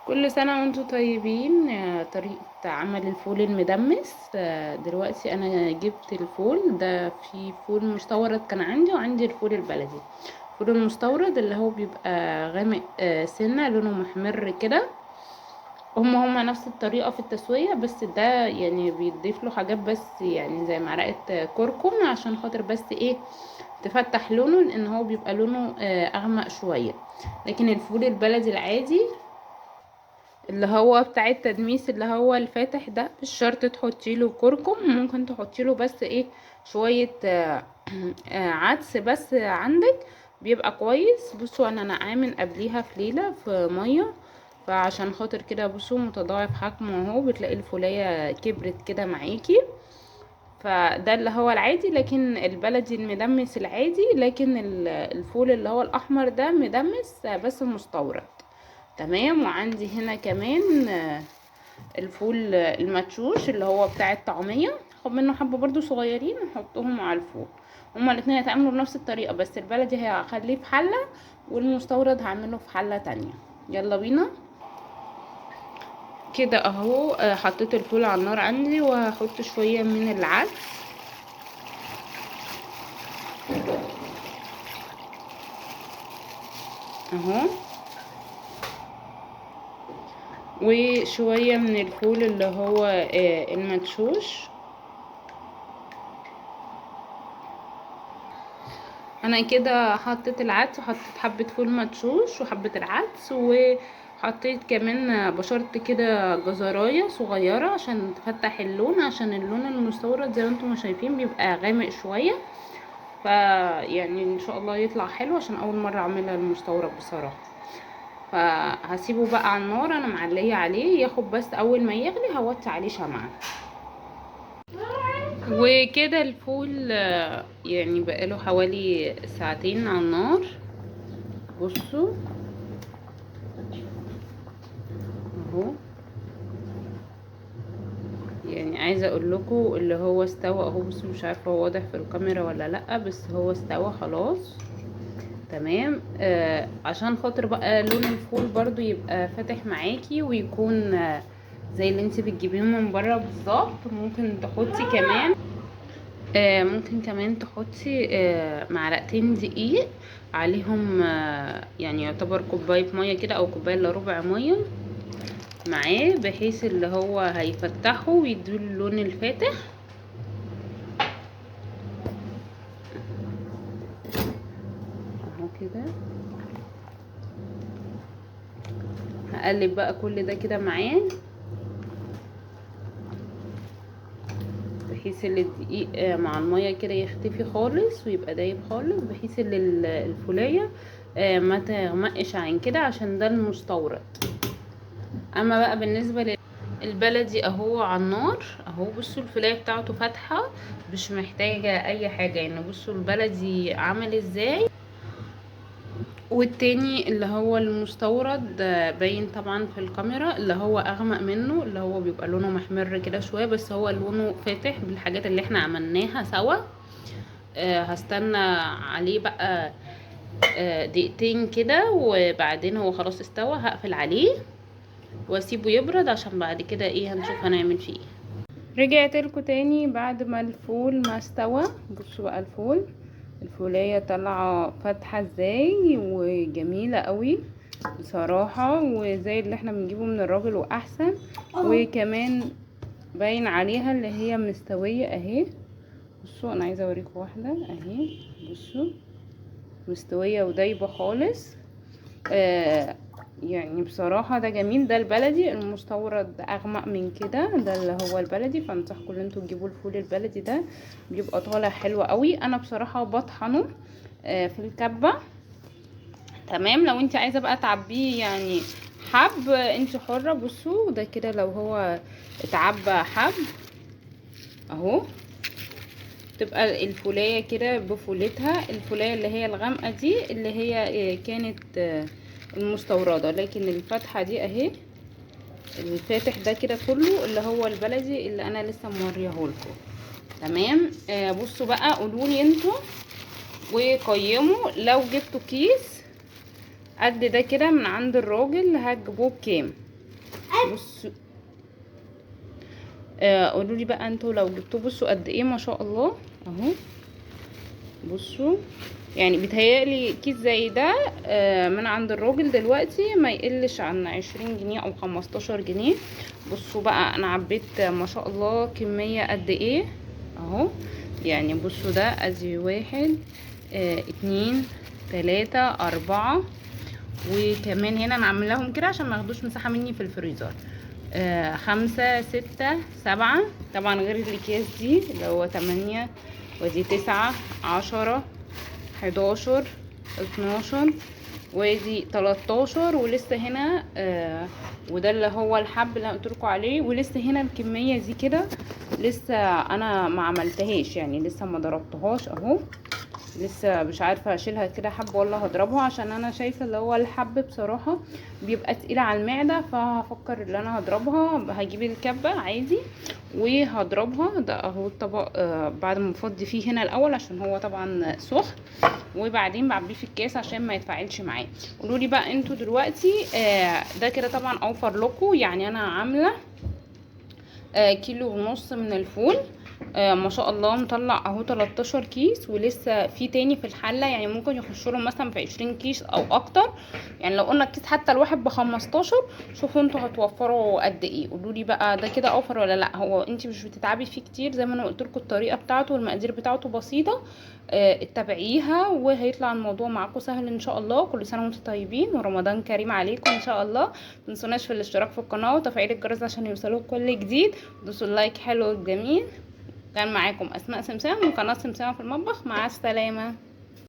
كل سنة وانتم طيبين. طريقة عمل الفول المدمس. دلوقتي انا جبت الفول ده، في فول مستورد كان عندي، وعندي الفول البلدي. الفول المستورد اللي هو بيبقى غامق سنة، لونه محمر كده. هما نفس الطريقة في التسوية، بس ده يعني بيضيف له حاجات، بس يعني زي معلقة كركم عشان خاطر بس ايه، تفتح لونه، لان هو بيبقى لونه اغمق شوية. لكن الفول البلدي العادي اللي هو بتاع التدميس اللي هو الفاتح ده، مش شرط تحطي له كركم، ممكن تحطي له بس ايه، شوية عدس بس عندك، بيبقى كويس. بصوا انا نقعاه قبليها في ليلة في مية، فعشان خاطر كده بصوا متضاعف حجمه اهو، بتلاقي الفولية كبرت كده معاكي. فده اللي هو العادي، لكن البلدي المدمس العادي، لكن الفول اللي هو الاحمر ده مدمس بس مستورد. تمام. وعندي هنا كمان الفول المدشوش اللي هو بتاع الطعمية، هاخد منه حبة برضو صغيرين نحطهم على الفول. هما الاتنين هيتعملوا بنفس الطريقة، بس البلدي هخليه في حلة، والمستورد هعمله في حلة تانية. يلا بينا. كده اهو حطيت الفول على النار عندي، وهحط شوية من العدس اهو، وشوية من الفول اللي هو المدشوش. انا كده حطيت العدس، وحطيت حبة فول مدشوش وحبة العدس، وحطيت كمان بشرت كده جزراية صغيرة عشان تفتح اللون، عشان اللون المستورد زي ما انتم شايفين بيبقى غامق شوية. فيعني ان شاء الله يطلع حلو، عشان اول مرة اعملها المستورد بصراحة. فهسيبه بقى على النار، انا معلية عليه ياخد، بس اول ما يغلي هوطي عليه شمعة. وكده الفول يعني بقاله حوالي ساعتين على النار. بصوا اهو، يعني عايزه اقول لكم اللي هو استوى اهو. بصوا مش عارفه هو واضح في الكاميرا ولا لا، بس هو استوى خلاص. تمام. عشان خاطر بقى لون الفول برضو يبقى فاتح معاكي، ويكون زي اللي انت بتجيبيه من بره بالظبط. ممكن كمان تحطي معلقتين دقيق عليهم، يعني يعتبر كوبايه ميه كده، او كوبايه الا ربع ميه معاه، بحيث اللي هو هيفتحه ويدوله اللون الفاتح اهو كده. هقلب بقى كل ده كده معاه، بحيث ان الدقيق مع الميه كده يختفي خالص، ويبقى دايب خالص، بحيث ان الفولية ما تغمقش عن كده، عشان ده المستورد. اما بقى بالنسبه للبلدي اهو على النار اهو، بصوا الفولية بتاعته فاتحه، مش محتاجه اي حاجه. يعني بصوا البلدي عامل ازاي، والتاني اللي هو المستورد باين طبعا في الكاميرا، اللي هو اغمق منه، اللي هو بيبقى لونه محمر كده شويه، بس هو لونه فاتح بالحاجات اللي احنا عملناها سوا. هستنى عليه بقى دقيقتين كده، وبعدين هو خلاص استوى، هقفل عليه واسيبه يبرد، عشان بعد كده ايه هنشوف هنعمل فيه ايه. رجعت لكم تاني بعد ما الفول ما استوى. بصوا بقى الفولية طالعة فاتحة ازاي، وجميلة قوي بصراحة، وزي اللي احنا بنجيبه من الراجل واحسن. وكمان باين عليها اللي هي مستوية اهي. بصوا انا عايزة اوريكم واحدة اهي، بصوا مستوية ودايبة خالص. آه يعني بصراحة ده جميل. ده البلدي، المستورد اغمق من كده، ده اللي هو البلدي. فانصحكم ان انتوا تجيبوا الفول البلدي ده، بيبقى طالع حلو قوي. انا بصراحة بطحنه في الكبة. تمام. لو انت عايزة بقى تعبيه يعني حب، انت حرة. بصوا ده كده لو هو اتعبى حب اهو، تبقى الفولية كده بفولتها. الفولية اللي هي الغامقة دي اللي هي كانت المستوردة، لكن الفاتحة دي اهي، الفاتح ده كده كله اللي هو البلدي اللي انا لسه موريهولكم. تمام. بصوا بقى قولولي انتوا وقيموا، لو جبتوا كيس قد ده كده من عند الراجل هتجيبوه بكام؟ بصوا قولوا لي بقى انتوا لو جبتوه، بصوا قد ايه ما شاء الله اهو. بصوا يعني بيتهيألي كيس زي ده من عند الراجل دلوقتي ما يقلش عن 20 جنيه او 15 جنيه. بصوا بقى انا عبيت ما شاء الله كمية قد ايه اهو. يعني بصوا ده ادي 1 2 3 4، وكمان هنا انا عاملاهم كده عشان ما ياخدوش مساحة مني في الفريزر. 5 6 7، طبعا غير الاكياس دي اللي هو 8، ودي 9 10 11 12، ودي 13، ولسه هنا وده اللي هو الحب اللي انا قلتلكوا عليه، ولسه هنا الكمية دي كده لسه انا ما عملتهاش، يعني لسه ما ضربتهاش اهو. لسه مش عارفه اشيلها كده حب ولا هضربها، عشان انا شايفه اللي هو الحب بصراحه بيبقى تقيل على المعده، فهفكر ان انا هضربها. هجيب الكبه عادي وهضربها. ده اهو الطبق بعد ما افضي فيه هنا الاول عشان هو طبعا سخن، وبعدين بعبيه في الكاس عشان ما يتفاعلش معاه. قولوا لي بقى انتوا دلوقتي ده كده طبعا اوفر لكم. يعني انا عامله كيلو ونص من الفول. ما شاء الله مطلع اهو 13 كيس، ولسه في تاني في الحله، يعني ممكن يخش له مثلا في 20 كيس او اكتر. يعني لو قلنا الكيس حتى الواحد ب15، شوفوا انتوا هتوفروا قد ايه. قولوا لي بقى ده كده اوفر ولا لا. هو انت مش بتتعبي فيه كتير، زي ما انا قلت لكم الطريقه بتاعته والمقادير بتاعته بسيطه. اتبعيها وهيطلع الموضوع معاكم سهل ان شاء الله. كل سنه وانتم طيبين ورمضان كريم عليكم ان شاء الله. متنسوناش في الاشتراك في القناه وتفعيل الجرس عشان يوصلوك كل جديد. دوسوا اللايك حلو جميل. كان معاكم اسماء سمسام من قناه سمسام في المطبخ. مع السلامه.